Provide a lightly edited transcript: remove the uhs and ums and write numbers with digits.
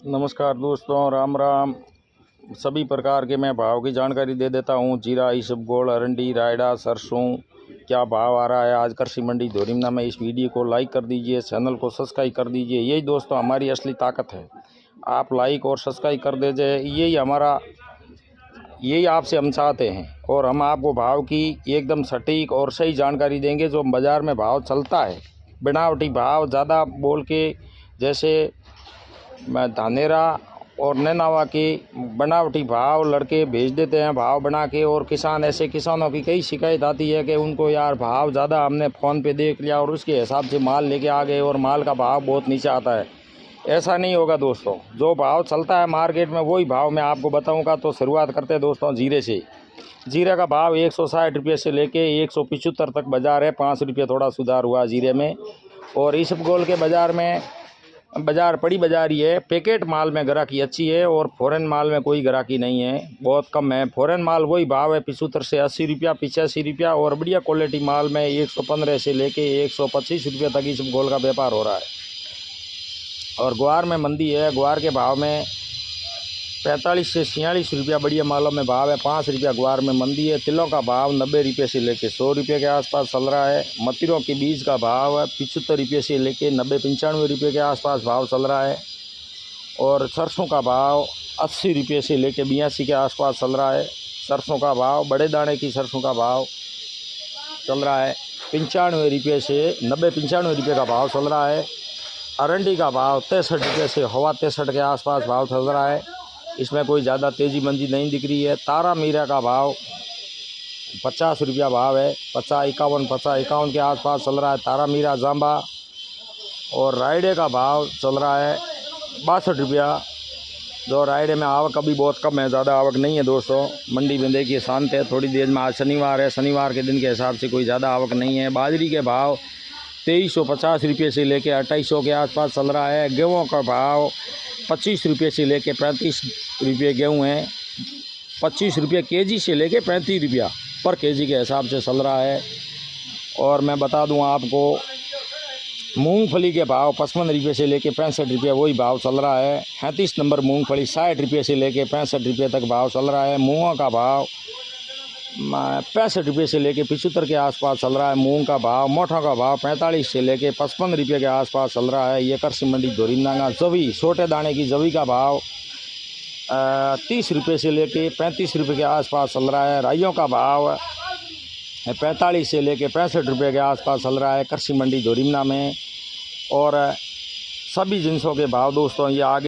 नमस्कार दोस्तों, राम राम। सभी प्रकार के मैं भाव की जानकारी दे देता हूँ। जीरा, इसबगोल, अरंडी, रायडा, सरसों क्या भाव आ रहा है आज कृषि मंडी धोरीमना में। इस वीडियो को लाइक कर दीजिए, चैनल को सब्सक्राइब कर दीजिए। यही दोस्तों हमारी असली ताकत है। आप लाइक और सब्सक्राइब कर दीजिए, यही आपसे हम चाहते हैं। और हम आपको भाव की एकदम सटीक और सही जानकारी देंगे जो बाज़ार में भाव चलता है। बनावटी भाव ज़्यादा बोल के, जैसे धानेरा और नैनावा के बनावटी भाव लड़के भेज देते हैं भाव बना के। और किसानों की कई शिकायत आती है कि उनको यार भाव ज़्यादा हमने फ़ोन पे देख लिया और उसके हिसाब से माल लेके आ गए और माल का भाव बहुत नीचे आता है। ऐसा नहीं होगा दोस्तों। जो भाव चलता है मार्केट में वही भाव मैं आपको बताऊंगा। तो शुरुआत करते हैं दोस्तों जीरे से। जीरे का भाव 160 रुपये से लेके 175 तक बाज़ार है। 5 रुपये थोड़ा सुधार हुआ जीरे में। और इसबगोल के बाज़ार में बड़ी बाज़ार ही है। पैकेट माल में ग्राहकी अच्छी है और फ़ॉरेन माल में कोई ग्राहकी नहीं है, बहुत कम है। फ़ॉरेन माल वही भाव है 75 से 80 रुपया, 85 रुपया। और बढ़िया क्वालिटी माल में 115 से लेके 125 रुपये तक इसबगोल का व्यापार हो रहा है। और ग्वार में मंदी है। ग्वार के भाव में 45 से 46 रुपया बढ़िया मालों में भाव है। 5 रुपया ग्वार में मंदी है। तिलों का भाव 90 रुपये से लेके 100 रुपये के आसपास चल रहा है। मतिरों के बीज का भाव 75 रुपये से लेके 90-95 रुपये के आसपास भाव चल रहा है। और सरसों का भाव 80 रुपये से लेके 82 के आसपास चल रहा है। सरसों का भाव, बड़े दाने की सरसों का भाव चल रहा है 95 रुपये से 90-95 रुपये का भाव चल रहा है। अरंडी का भाव 63 रुपये से 63 के आसपास भाव चल रहा है। इसमें कोई ज़्यादा तेज़ी मंदी नहीं दिख रही है। तारा मीरा का भाव 50 रुपया भाव है। 50-51 के आसपास चल रहा है तारा मीरा जांबा। और रायडे का भाव चल रहा है 62 रुपया। जो रायडे में आवक अभी बहुत कम है, ज़्यादा आवक नहीं है दोस्तों। मंडी में देखिए शांत है। थोड़ी देर में आज शनिवार है, शनिवार के दिन के हिसाब से कोई ज़्यादा आवक नहीं है। बाजरी के भाव 2350 रुपये से लेके 2800 के आसपास चल रहा है। गेहूँ का भाव 25 रुपये से लेके 35 रुपये गेहूँ है। 25 रुपये केजी से लेके 35 रुपया पर केजी के हिसाब से चल रहा है। और मैं बता दूं आपको, मूंगफली के भाव 55 रुपये से लेके 65 रुपये वही भाव चल रहा है। 35 नंबर मूंगफली 60 रुपये से लेके 65 रुपये तक भाव चल रहा है। मूंगों का भाव 65 रुपये से लेके 75 के आसपास चल रहा है। मूंग का भाव, मोठों का भाव 45 से लेके 55 रुपये के आसपास चल रहा है। ये कृषि मंडी धोरीमना। जवी, छोटे दाने की जवी का भाव 30 रुपये से लेके 35 रुपये के आसपास चल रहा है। राइयों का भाव 45 से लेके 65 रुपये के आसपास चल रहा है कृषि मंडी धोरीमना में। और सभी जिनसों के भाव दोस्तों ये आगे